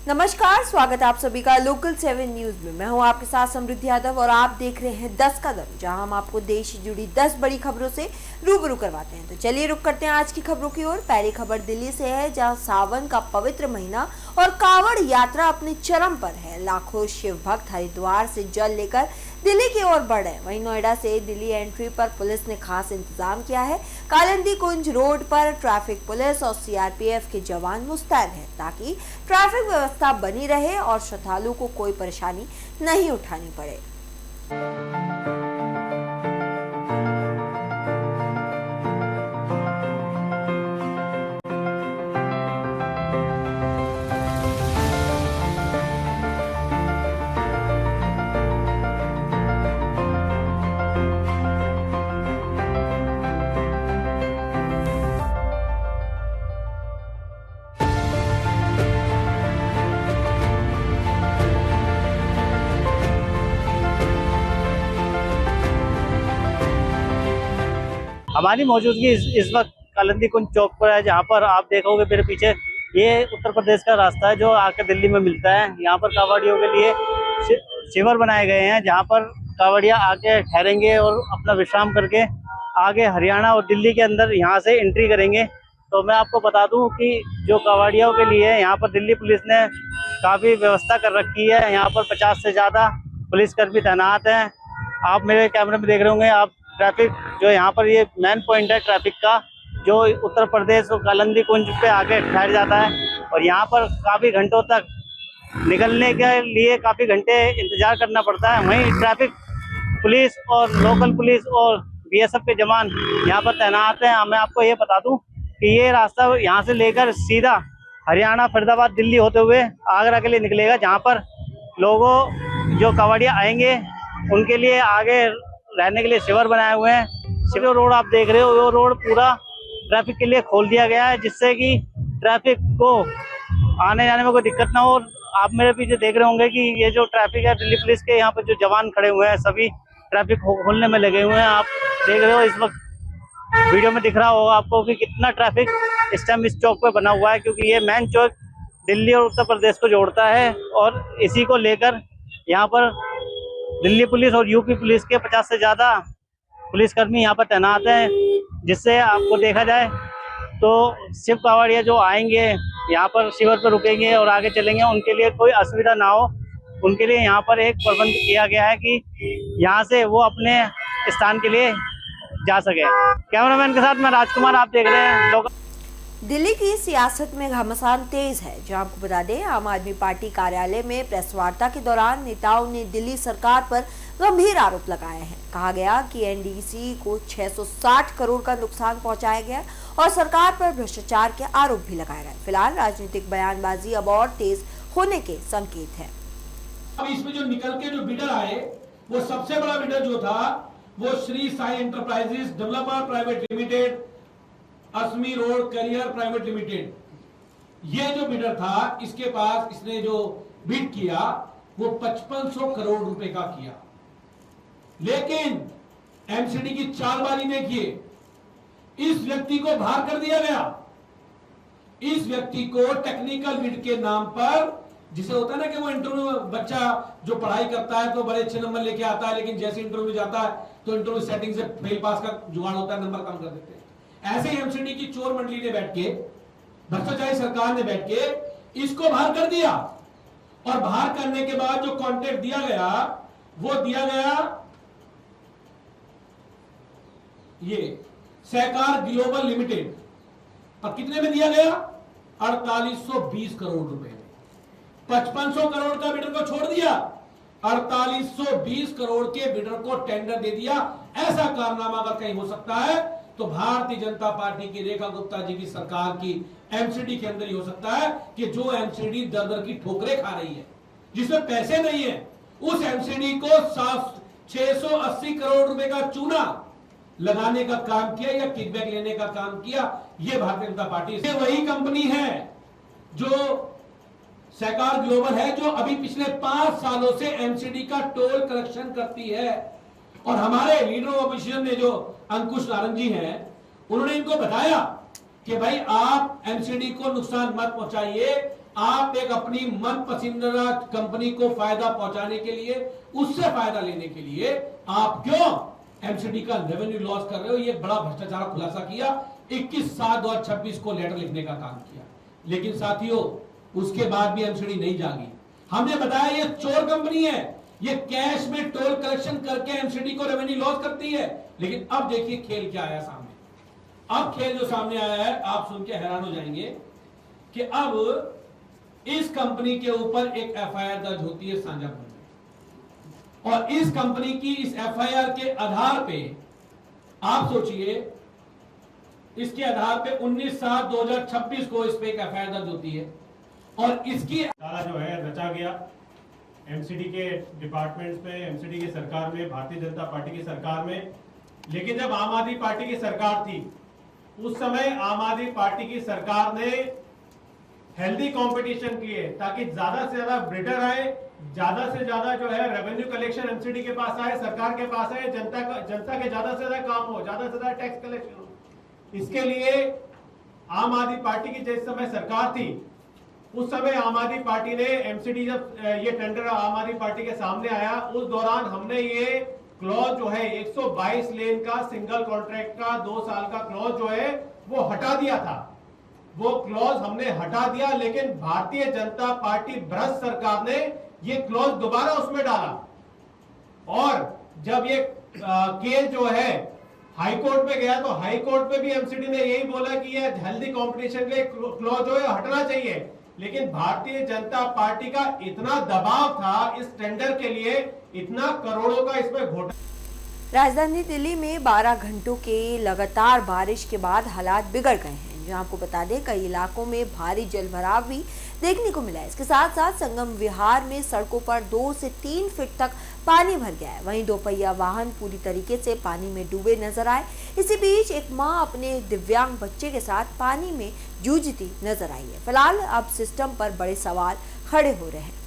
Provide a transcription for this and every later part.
नमस्कार, स्वागत है आप सभी का लोकल 7 न्यूज में। मैं हूं आपके साथ समृद्धि यादव और आप देख रहे हैं 10 कदम, जहां हम आपको देश से जुड़ी 10 बड़ी खबरों से रूबरू करवाते हैं। तो चलिए रुक करते हैं आज की खबरों की ओर। पहली खबर दिल्ली से है, जहां सावन का पवित्र महीना और कांवड़ यात्रा अपने चरम पर है। लाखों शिव भक्त हरिद्वार से जल लेकर दिल्ली की ओर बढ़ रहे हैं। वहीं नोएडा से दिल्ली एंट्री पर पुलिस ने खास इंतजाम किया है। कालिंदी कुंज रोड पर ट्रैफिक पुलिस और सीआरपीएफ के जवान मुस्तैद हैं, ताकि ट्रैफिक व्यवस्था बनी रहे और श्रद्धालुओं को कोई परेशानी नहीं उठानी पड़े। हमारी मौजूदगी इस वक्त कालिंदी कुंज चौक पर है, जहाँ पर आप देखोगे मेरे पीछे ये उत्तर प्रदेश का रास्ता है जो आके दिल्ली में मिलता है। यहाँ पर कांवड़ियों के लिए शिविर बनाए गए हैं, जहाँ पर कांवड़िया आके ठहरेंगे और अपना विश्राम करके आगे हरियाणा और दिल्ली के अंदर यहाँ से एंट्री करेंगे। तो मैं आपको बता दूं कि जो कांवड़ियों के लिए यहाँ पर दिल्ली पुलिस ने काफ़ी व्यवस्था कर रखी है। यहाँ पर 50 से ज़्यादा पुलिसकर्मी तैनात हैं। आप मेरे कैमरे में देख रहे होंगे, आप ट्रैफिक जो यहाँ पर ये मेन पॉइंट है ट्रैफिक का, जो उत्तर प्रदेश और कालिंदी कुंज पे आके ठहर जाता है और यहाँ पर काफ़ी घंटों तक निकलने के लिए काफ़ी घंटे इंतजार करना पड़ता है। वहीं ट्रैफिक पुलिस और लोकल पुलिस और बीएसएफ के जवान यहाँ पर तैनात हैं। मैं आपको ये बता दूं कि ये रास्ता यहाँ से लेकर सीधा हरियाणा, फरीदाबाद, दिल्ली होते हुए आगरा के लिए निकलेगा, जहाँ पर लोगों जो कांवड़िया आएंगे उनके लिए आगे रहने के लिए शिविर बनाए हुए हैं। शिविर रोड आप देख रहे हो, वो रोड पूरा ट्रैफिक के लिए खोल दिया गया है, जिससे कि ट्रैफिक को आने जाने में कोई दिक्कत ना हो। आप मेरे पीछे देख रहे होंगे कि ये जो ट्रैफिक है दिल्ली पुलिस के, यहाँ पर जो जवान खड़े हुए हैं सभी ट्रैफिक खोलने में लगे हुए हैं। आप देख रहे हो इस वक्त वीडियो में दिख रहा होगा आपको कि कितना ट्रैफिक इस टाइम इस चौक पे बना हुआ है, क्योंकि ये मेन चौक दिल्ली और उत्तर प्रदेश को जोड़ता है। और इसी को लेकर यहाँ पर दिल्ली पुलिस और यूपी पुलिस के 50 से ज़्यादा पुलिसकर्मी यहाँ पर तैनात हैं, जिससे आपको देखा जाए तो शिव कांवड़िया जो आएंगे यहाँ पर शिविर पर रुकेंगे और आगे चलेंगे, उनके लिए कोई असुविधा ना हो। उनके लिए यहाँ पर एक प्रबंध किया गया है कि यहाँ से वो अपने स्थान के लिए जा सके। कैमरामैन के साथ मैं राजकुमार, आप देख रहे हैं लोग। दिल्ली की सियासत में घमासान तेज है, जहां आपको बता दें आम आदमी पार्टी कार्यालय में प्रेस वार्ता के दौरान नेताओं ने दिल्ली सरकार पर गंभीर आरोप लगाए हैं। कहा गया कि एनडीसी को 660 करोड़ का नुकसान पहुंचाया गया और सरकार पर भ्रष्टाचार के आरोप भी लगाए गए। फिलहाल राजनीतिक बयानबाजी अब और तेज होने के संकेत है। अब इसमें जो निकल के जो बिडर आए, वो सबसे बड़ा बिडर जो था वो Shri Sai enterprises developer private limited, Asmi road carrier private limited, ये जो बिडर था इसके पास इसने जो बिड किया वो 5500 करोड़ रुपए का किया। लेकिन एमसीडी की चालबाजी देखिए, इस व्यक्ति को बाहर कर दिया गया। इस व्यक्ति को टेक्निकल बिड के नाम पर, जिसे होता है ना कि वो इंटरव्यू में बच्चा जो पढ़ाई करता है तो बड़े अच्छे नंबर लेके आता है, लेकिन जैसे इंटरव्यू में जाता है तो इंटरव्यू सेटिंग से फेल पास का जुगाड़ होता है, नंबर कम कर देते हैं। ऐसे ही एमसीडी की चोर मंडली ने बैठ के, भ्रष्टाचारी सरकार ने बैठ के इसको बाहर कर दिया। और बाहर करने के बाद जो कॉन्ट्रैक्ट दिया गया वो दिया गया ये सहकार ग्लोबल लिमिटेड पर। कितने में दिया गया? 4820 करोड़ रुपए में। 5500 करोड़ का बिडर को छोड़ दिया, 4820 करोड़ के बिडर को टेंडर दे दिया। ऐसा कारनामा अगर कहीं हो सकता है तो भारतीय जनता पार्टी की रेखा गुप्ता जी की सरकार की एमसीडी के अंदर ही हो सकता है, कि जो एमसीडी दर दर की ठोकरें खा रही है, जिसमें पैसे नहीं है, उस एमसीडी को 680 करोड़ रुपए का चूना लगाने का काम किया या किकबैक लेने का काम किया। यह भारतीय जनता पार्टी से वही कंपनी है जो सहकार ग्लोबल है, जो अभी पिछले 5 सालों से एमसीडी का टोल कलेक्शन करती है। और हमारे लीडर ऑफ ऑपोजिशन ने जो अंकुश नारंग जी हैं, उन्होंने इनको बताया कि भाई आप एमसीडी को नुकसान मत पहुंचाइए, आप एक अपनी मन पसंदीदा कंपनी को फायदा पहुंचाने के लिए, उससे फायदा लेने के लिए आप क्यों एमसीडी का रेवेन्यू लॉस कर रहे हो? ये बड़ा भ्रष्टाचार का खुलासा किया, 21/7/2026 को लेटर लिखने का काम किया। लेकिन साथियों, उसके बाद भी एमसीडी नहीं जागी। हमने बताया ये चोर कंपनी है, ये कैश में टोल कलेक्शन करके एमसीडी को रेवेन्यू लॉस करती है। लेकिन अब देखिए खेल क्या आया सामने। अब खेल जो सामने आया है, आप सुन के हैरान हो जाएंगे कि अब इस कंपनी के ऊपर एक एफआईआर दर्ज होती है सांजापुर में, और इस कंपनी की इस एफआईआर के आधार पे आप सोचिए, इसके आधार पे 19/7/2026 को इस पे एक एफआईआर दर्ज होती है, और इसकी सारा जो है रचा गया एमसीडी के डिपार्टमेंट्स में, एमसीडी की सरकार में, भारतीय जनता पार्टी की सरकार में। लेकिन जब आम आदमी पार्टी की सरकार थी, उस समय आम आदमी पार्टी की सरकार ने हेल्दी कंपटीशन किए ताकि ज्यादा से ज्यादा बिडर आए, ज्यादा से ज्यादा जो है रेवेन्यू कलेक्शन एमसीडी के पास आए, सरकार के पास आए, जनता के ज्यादा से ज्यादा काम हो, ज्यादा से ज्यादा टैक्स कलेक्शन हो। इसके लिए आम आदमी पार्टी की जिस समय सरकार थी, उस समय आम आदमी पार्टी ने एमसीडी, जब ये टेंडर आम आदमी पार्टी के सामने आया, उस दौरान हमने ये क्लॉज जो है 122 लेन का सिंगल कॉन्ट्रैक्ट का 2 साल का क्लॉज जो है वो हटा दिया था। वो क्लॉज हमने हटा दिया, लेकिन भारतीय जनता पार्टी भ्रष्ट सरकार ने ये क्लॉज दोबारा उसमें डाला। और जब ये केस जो है हाई कोर्ट में गया, तो हाई कोर्ट में भी एमसीडी ने यही बोला कि ये हेल्दी कंपटीशन के क्लॉज जो है हटना चाहिए। लेकिन भारतीय जनता पार्टी का इतना दबाव था इस टेंडर के लिए, इतना करोड़ों का इसमें घोटाला। राजधानी दिल्ली में 12 घंटों के लगातार बारिश के बाद हालात बिगड़ गए हैं। जहां आपको बता दें, कई इलाकों में भारी जलभराव भी देखने को मिला है। इसके साथ साथ संगम विहार में सड़कों पर 2 से 3 फीट तक पानी भर गया है। वहीं दोपहिया वाहन पूरी तरीके से पानी में डूबे नजर आए। इसी बीच एक मां अपने दिव्यांग बच्चे के साथ पानी में जूझती नजर आई है। फिलहाल अब सिस्टम पर बड़े सवाल खड़े हो रहे हैं।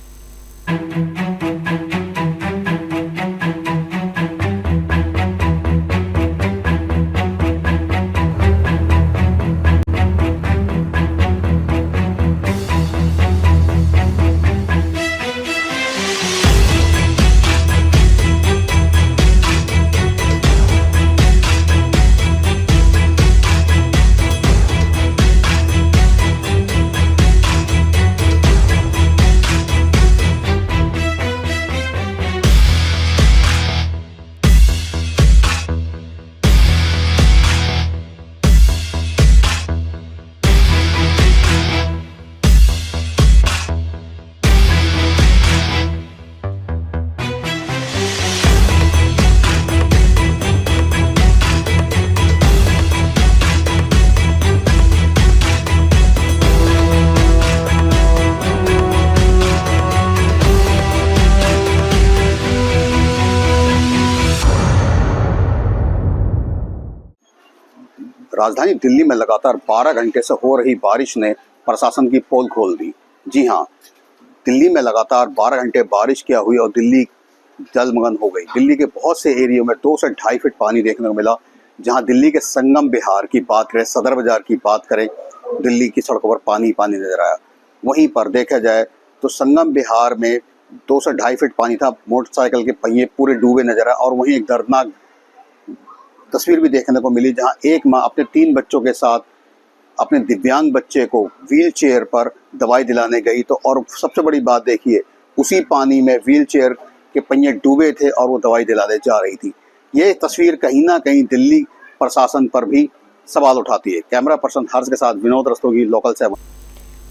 राजधानी दिल्ली में लगातार 12 घंटे से हो रही बारिश ने प्रशासन की पोल खोल दी। जी हां, दिल्ली में लगातार 12 घंटे बारिश क्या हुई और दिल्ली जलमग्न हो गई। दिल्ली के बहुत से एरियो में 2 से 2.5 फीट पानी देखने को मिला। जहां दिल्ली के संगम विहार की बात करें, सदर बाजार की बात करें, दिल्ली की सड़कों पर पानी पानी नजर आया। वहीं पर देखा जाए तो संगम विहार में 2 से 2.5 फीट पानी था। मोटरसाइकिल के पहिए पूरे डूबे नजर आए। और वहीं एक दर्दनाक तस्वीर भी देखने को मिली, जहां एक मां अपने 3 बच्चों के साथ अपने दिव्यांग बच्चे को व्हील चेयर पर दवाई दिलाने गई। तो और सबसे बड़ी बात देखिए, उसी पानी में व्हील चेयर के पहिए डूबे थे और वो दवाई दिलाने जा रही थी। ये तस्वीर कहीं ना कहीं दिल्ली प्रशासन पर भी सवाल उठाती है। कैमरा पर्सन हर्ष के साथ विनोद रस्तोगी, लोकल 7।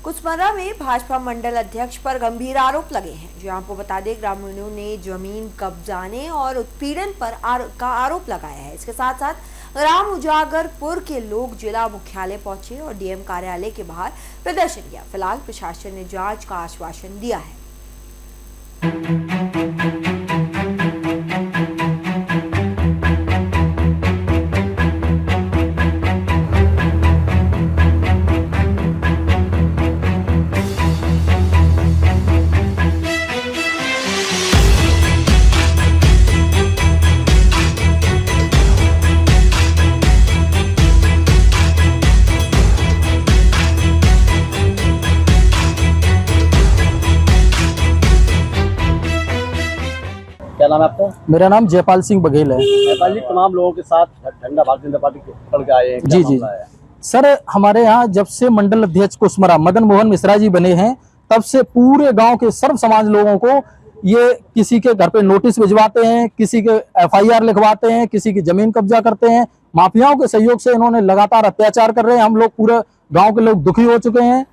कुचमर्रा में भाजपा मंडल अध्यक्ष पर गंभीर आरोप लगे हैं। जो आपको बता दें, ग्रामीणों ने जमीन कब्जाने और उत्पीड़न पर का आरोप लगाया है। इसके साथ साथ ग्राम उजागरपुर के लोग जिला मुख्यालय पहुंचे और डीएम कार्यालय के बाहर प्रदर्शन किया। फिलहाल प्रशासन ने जांच का आश्वासन दिया है। नाम है आपका? मेरा नाम जयपाल सिंह बघेल है। नेपाल जी, तमाम लोगों के साथ झंडा भारतीय जनता पार्टी के पकड़ के आए हैं, क्या जी जी मामला है? सर, हमारे यहाँ जब से मंडल अध्यक्ष कुशमरा मदन मोहन मिश्रा जी बने हैं, तब से पूरे गांव के सर्व समाज लोगों को ये किसी के घर पे नोटिस भिजवाते हैं, किसी के FIR लिखवाते हैं, किसी की जमीन कब्जा करते हैं। माफियाओं के सहयोग से इन्होंने लगातार अत्याचार कर रहे हैं। हम लोग पूरे गांव के लोग दुखी हो चुके हैं।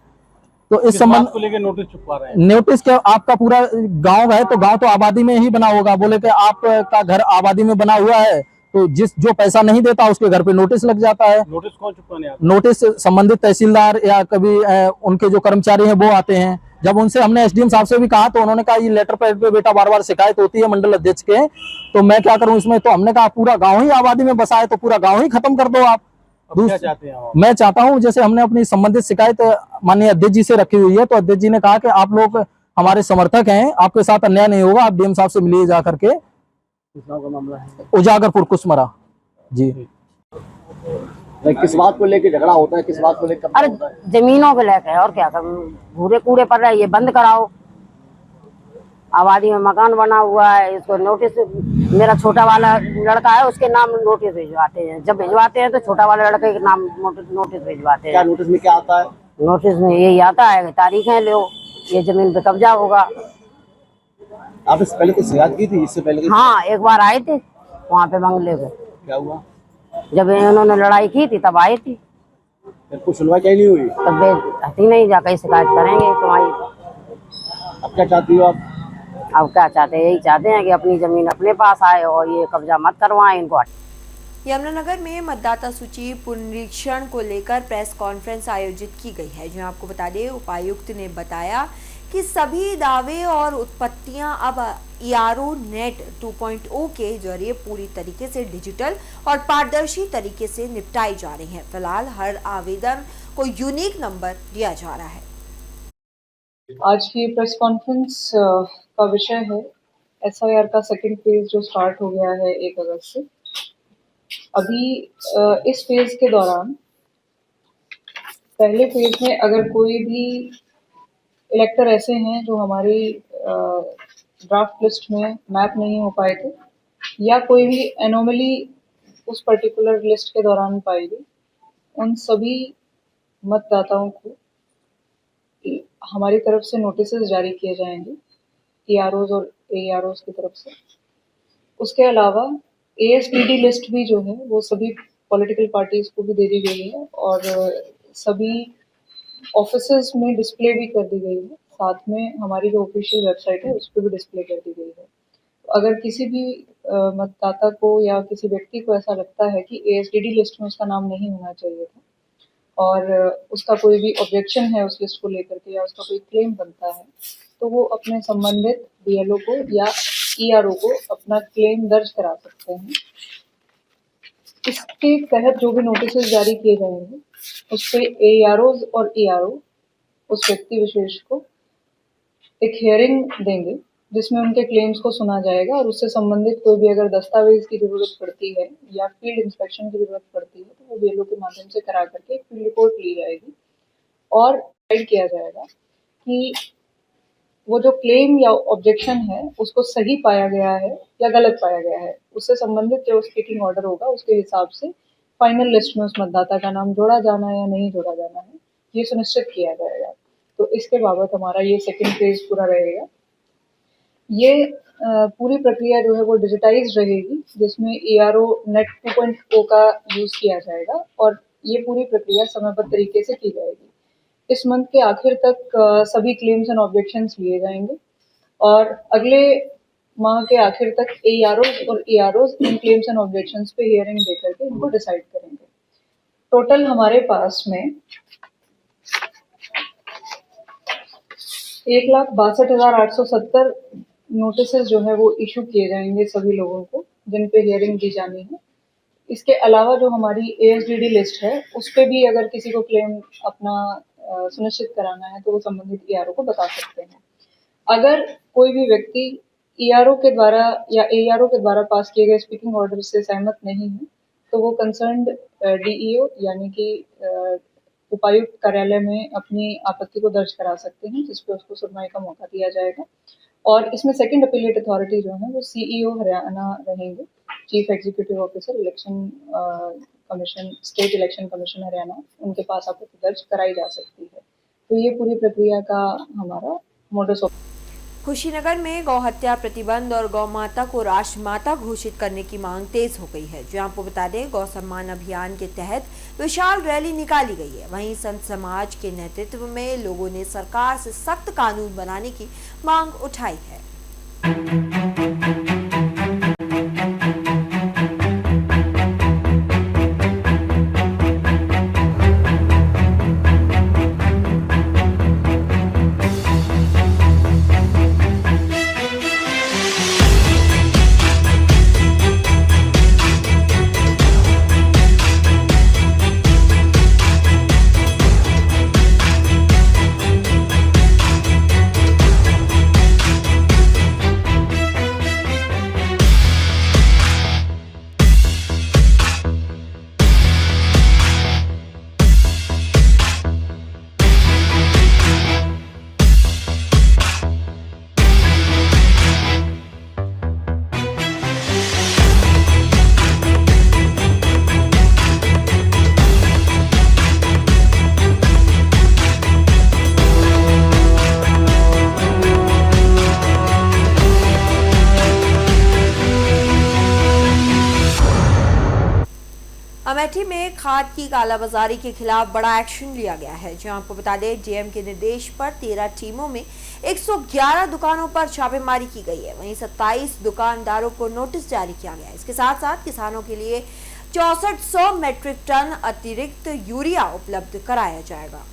तो इस संबंध को लेकर नोटिस छुपवा रहे हैं? नोटिस के आपका पूरा गांव है, तो गांव तो आबादी में ही बना होगा। बोले कि आपका घर आबादी में बना हुआ है, तो जो पैसा नहीं देता उसके घर पे नोटिस लग जाता है। नोटिस कौन छुपवाने आता नोटिस संबंधित तहसीलदार या कभी उनके जो कर्मचारी हैं वो आते हैं। जब उनसे हमने SDM साहब से भी कहा तो उन्होंने कहा ये लेटर पैड पे बेटा बार बार शिकायत होती है मंडल अध्यक्ष के, तो मैं क्या करूं इसमें। तो हमने कहा पूरा गांव ही आबादी में बसा है, तो पूरा गांव ही खत्म कर दो आप। क्या चाहते हैं आप? मैं चाहता हूं, जैसे हमने अपनी संबंधित शिकायत माननीय अध्यक्ष जी से रखी हुई है, तो अध्यक्ष जी ने कहा कि आप लोग हमारे समर्थक हैं, आपके साथ अन्याय नहीं होगा, आप DM साहब से मिलिए जा करके। किस नाम का मामला है? उजागरपुर कुशमरा जी। किस बात को लेकर झगड़ा होता है, किस बात को लेकर अरे जमीनों पे लेके, और क्या करूं, भूरे कूड़े पड़ रहे, ये बंद कराओ। आबादी में मकान बना हुआ है, इसको नोटिस, मेरा छोटा वाला लड़का है उसके नाम नोटिस भिजवाते हैं। जब भिजवाते हैं तो छोटा वाला लड़के के नाम नोटिस भिजवाते क्या हैं। नोटिस में क्या आता है? नोटिस में यही आता है कि तारीखें लो, ये जमीन पे कब्जा होगा। आप इससे पहले कुछ शिकायत की थी? इससे पहले हाँ, एक बार आए थे वहाँ पे बंगले पे, क्या हुआ? जब इन्होंने लड़ाई की थी तब आई थी। फिर कुछ सुनवाई क्या नहीं हुई? तब बेहती नहीं, जाकर शिकायत करेंगे तुम्हारी। अब क्या चाहती हो आप? अब क्या चाहते हैं, यही चाहते हैं कि अपनी जमीन अपने पास आए और ये कब्जा मत करवाएं इनको। यमुनानगर में मतदाता सूची पुनरीक्षण को लेकर प्रेस कॉन्फ्रेंस आयोजित की गई है, जहां आपको बता दें उपायुक्त ने बताया कि सभी दावे और उत्पत्तियां अब ERO नेट 2.0 के जरिए पूरी तरीके से डिजिटल और पारदर्शी तरीके से निपटाई जा रही हैं। फिलहाल हर आवेदन को यूनिक नंबर दिया जा रहा है। आज की प्रेस कॉन्फ्रेंस का विषय है SIR का सेकंड फेज जो स्टार्ट हो गया है 1 अगस्त से। अभी इस फेज के दौरान पहले फेज में अगर कोई भी इलेक्टर ऐसे हैं जो हमारी ड्राफ्ट लिस्ट में मैप नहीं हो पाए थे या कोई भी एनोमली उस पर्टिकुलर लिस्ट के दौरान पाई गई, उन सभी मतदाताओं को हमारी तरफ से नोटिस जारी किए जाएंगे TROs और AROs की तरफ से। उसके अलावा ASPD लिस्ट भी जो है वो सभी पॉलिटिकल पार्टीज को भी दे दी गई है और सभी ऑफिसेज में डिस्प्ले भी कर दी गई है। साथ में हमारी जो ऑफिशियल वेबसाइट है उस पर भी डिस्प्ले कर दी गई है। तो अगर किसी भी मतदाता को या किसी व्यक्ति को ऐसा लगता है कि ASPD लिस्ट में उसका नाम नहीं होना चाहिए था और उसका कोई भी ऑब्जेक्शन है उस लिस्ट को लेकर के या उसका कोई क्लेम बनता है, तो वो अपने संबंधित BLO को या ERO को अपना क्लेम दर्ज करा सकते हैं। इसके तहत जो भी नोटिस जारी किए जाएंगे उस पे AROs और ERO उस व्यक्ति विशेष को एक हियरिंग देंगे जिसमें उनके क्लेम्स को सुना जाएगा और उससे संबंधित कोई भी अगर दस्तावेज की जरूरत पड़ती है या फील्ड इंस्पेक्शन की जरूरत पड़ती है तो वो BLO के माध्यम से करा करके एक फील्ड रिपोर्ट ली जाएगी और गाइड किया जाएगा कि वो जो क्लेम या ऑब्जेक्शन है उसको सही पाया गया है या गलत पाया गया है। उससे संबंधित जो स्पीकिंग ऑर्डर होगा उसके हिसाब से फाइनल लिस्ट में उस मतदाता का नाम जोड़ा जाना है या नहीं जोड़ा जाना है, ये सुनिश्चित किया जाएगा। तो इसके बाबत हमारा ये सेकंड फेज पूरा रहेगा। ये पूरी प्रक्रिया जो है वो डिजिटाइज रहेगी जिसमें ERO नेट 2.0 का यूज किया जाएगा और ये पूरी प्रक्रिया समयबद्ध तरीके से की जाएगी। इस मंथ के आखिर तक सभी क्लेम्स एंड ऑब्जेक्शंस लिए जाएंगे और अगले माह के आखिर तक AROs और EROs in claims and objections पे हियरिंग देकर के इनको डिसाइड करेंगे। टोटल हमारे पास में 1,62,870 नोटिस जो है वो इशू किए जाएंगे सभी लोगों को जिन पे हियरिंग दी जानी है। इसके अलावा जो हमारी ASDD लिस्ट है उस पे भी अगर किसी को क्लेम अपना सुनिश्चित कराना है तो वो संबंधित ERO को बता सकते हैं। अगर कोई भी व्यक्ति ERO के द्वारा या ARO के द्वारा पास किए गए स्पीकिंग ऑर्डर से सहमत नहीं है तो वो कंसर्न्ड DEO यानी कि उपायुक्त कार्यालय में अपनी आपत्ति को दर्ज करा सकते हैं जिसपे उसको सुनवाई का मौका दिया जाएगा। और इसमें सेकंड अपीलेट अथॉरिटी जो है वो CEO हरियाणा रहेंगे, chief executive officer election commission, state election commission Haryana, उनके पास आपत्ति दर्ज कराई जा सकती है। तो ये पूरी प्रक्रिया का हमारा मोडस ऑपरेंडी। कुशीनगर में गौ हत्या प्रतिबंध और गौ माता को राष्ट्रमाता घोषित करने की मांग तेज हो गई है। जो आपको बता दें, गौ सम्मान अभियान के तहत विशाल रैली निकाली गई है। वहीं संत समाज के नेतृत्व में लोगों ने सरकार से सख्त कानून बनाने की मांग उठाई है। अमेठी में खाद की कालाबाजारी के खिलाफ बड़ा एक्शन लिया गया है। जहां आपको बता दें, डीएम के निर्देश पर 13 टीमों में 111 दुकानों पर छापेमारी की गई है। वहीं 27 दुकानदारों को नोटिस जारी किया गया है। इसके साथ साथ किसानों के लिए 6400 मेट्रिक टन अतिरिक्त यूरिया उपलब्ध कराया जाएगा।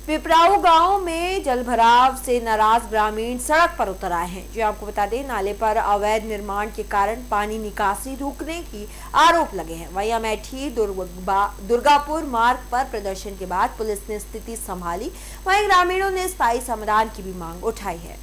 पिपराऊ गांव में जलभराव से नाराज ग्रामीण सड़क पर उतर आए हैं। जो आपको बता दें, नाले पर अवैध निर्माण के कारण पानी निकासी रुकने की आरोप लगे हैं। वहीं अमेठी दुर्गापुर मार्ग पर प्रदर्शन के बाद पुलिस ने स्थिति संभाली। वहीं ग्रामीणों ने स्थायी समाधान की भी मांग उठाई है।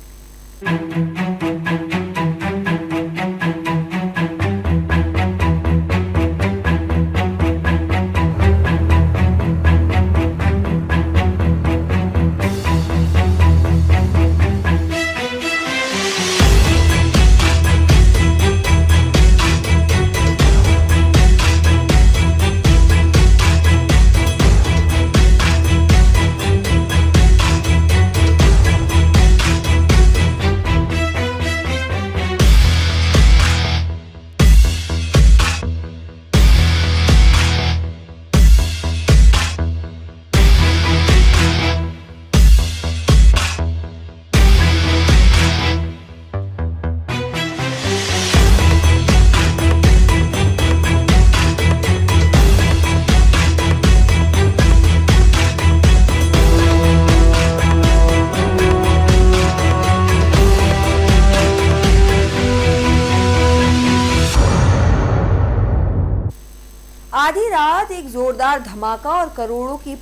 आधी रात एक जोरदार धमाका और करोड़ों की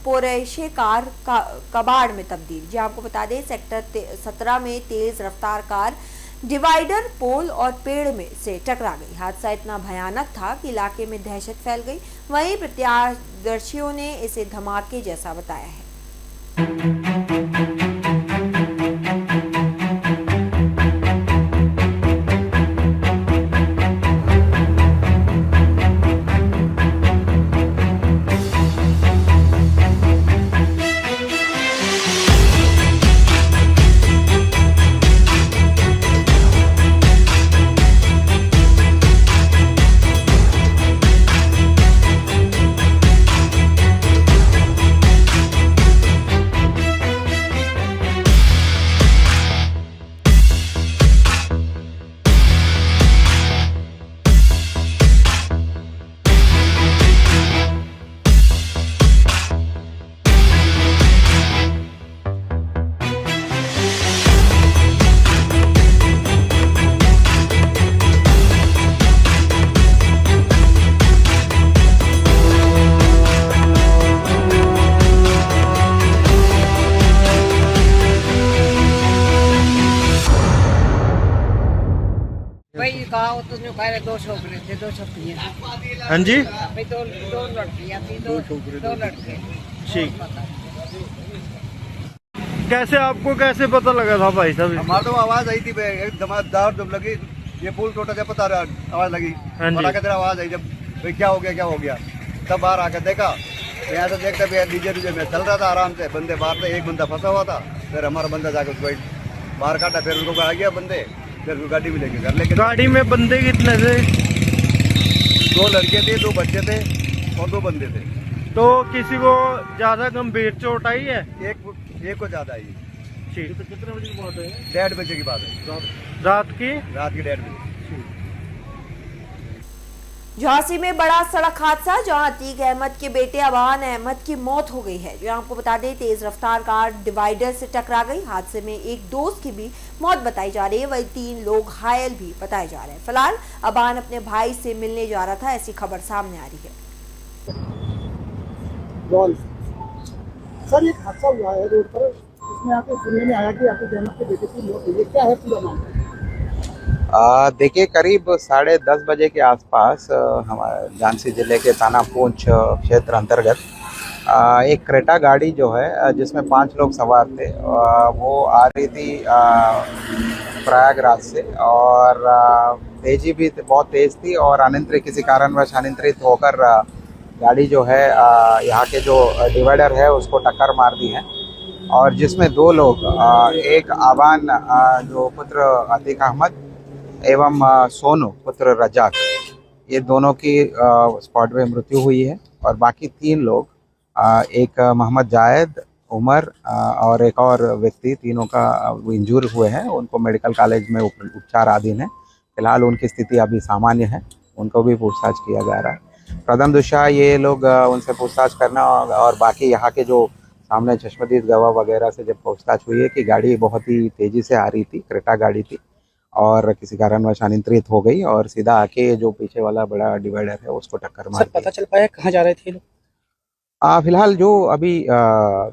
पोरेशे कार कबाड़ में तब्दील। जी आपको बता दें, सेक्टर 17 में तेज रफ्तार कार डिवाइडर, पोल और पेड़ में से टकरा गई। हादसा इतना भयानक था कि इलाके में दहशत फैल गई। वहीं प्रत्यक्षदर्शियों ने इसे धमाके जैसा बताया है। तो जो कह रहे 2 छोकरे थे 2 छोकरियां। हाँ जी, भाई दो लड़कियां थी, दो लड़के। ठीक। कैसे आपको कैसे पता लगा था भाई साहब? हमारे तो आवाज आई थी, एक धमाकेदार जब लगी, ये पुल टूटा जब पता आवाज लगी, हाँ जी। आवाज आई जब भाई क्या हो गया, तब बाहर आकर देखा, यहाँ से देखते भी डीजे में चल रहा था आराम से, बंदे बाहर थे, एक बंदा फंसा हुआ था, फिर हमारा बंदा जाकर उसको बाहर काटा, फिर उनको आ गया बंदे, फिर गाड़ी भी लेके घर लेके। गाड़ी में बंदे कितने थे? 2 लड़के थे, 2 बच्चे थे और 2 बंदे थे। तो किसी को ज्यादा गंभीर चोट आई है? एक को ज्यादा आई। ठीक। कितने बजे की बात है? 1:30 बजे की बात है, रात की 1:30 बजे। झांसी में बड़ा सड़क हादसा, जहां अतीक अहमद के बेटे अबान अहमद की मौत हो गई है। जो आपको बता दें, तेज रफ्तार कार डिवाइडर से टकरा गई। हादसे में एक दोस्त की भी मौत बताई जा रही है, वही 3 लोग घायल भी बताए जा रहे हैं। फिलहाल अबान अपने भाई से मिलने जा रहा था, ऐसी खबर सामने आ रही है। सर, एक हादसा हुआ है रोड पर, इसमें आपको सुनने में आया कि आपके अहमद के बेटे की मौत हुई है, क्या है पूरा मामला? देखिए, करीब 10:30 बजे के आसपास हमारे झांसी जिले के थाना पूंछ क्षेत्र अंतर्गत एक क्रेटा गाड़ी जो है, जिसमें 5 लोग सवार थे, वो आ रही थी प्रयागराज से, और तेजी भी बहुत तेज़ थी, और किसी कारणवश अनियंत्रित होकर गाड़ी जो है यहाँ के जो डिवाइडर है उसको टक्कर मार दी है, और जिसमें 2 लोग, एक आबान जो पुत्र अतीक अहमद एवं सोनू पुत्र रजाक, ये दोनों की स्पॉट पे मृत्यु हुई है, और बाकी 3 लोग, एक मोहम्मद जायद, उमर और एक और व्यक्ति, तीनों का इंजूर हुए हैं, उनको मेडिकल कॉलेज में उपचाराधीन है। फिलहाल उनकी स्थिति अभी सामान्य है, उनको भी पूछताछ किया जा रहा है। प्रथम दृष्टया ये लोग उनसे पूछताछ करना, और बाकी यहाँ के जो सामने चश्मदीद गवाह वगैरह से जब पूछताछ हुई है कि गाड़ी बहुत ही तेज़ी से आ रही थी, क्रेटा गाड़ी थी, और किसी कारणवश अनियंत्रित हो गई और सीधा आके जो पीछे वाला बड़ा डिवाइडर है उसको टक्कर मार दी। पता चल पाया कहाँ जा रहे थे लोग? फिलहाल जो अभी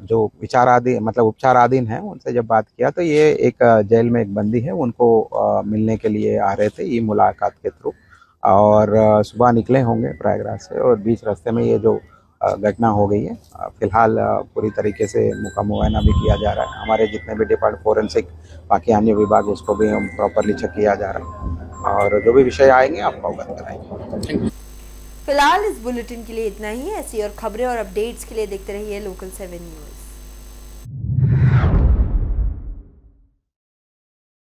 जो उपचाराधीन है, उनसे जब बात किया तो ये एक जेल में एक बंदी है, उनको मिलने के लिए आ रहे थे, ये मुलाकात के थ्रू, और सुबह निकले होंगे प्रयागराज से, और बीच रास्ते में ये जो घटना हो गई है। फिलहाल पूरी तरीके से मुआयना भी किया जा रहा है, हमारे जितने भी डिपार्टमेंट फोरेंसिक बाकी अन्य विभाग, उसको भी हम प्रॉपरली चेक किया जा रहा है, और जो भी विषय आएंगे आपको अवगत कराएंगे। फिलहाल इस बुलेटिन के लिए इतना ही। ऐसी और खबरें और अपडेट्स के लिए देखते रहिए लोकल 7 न्यूज।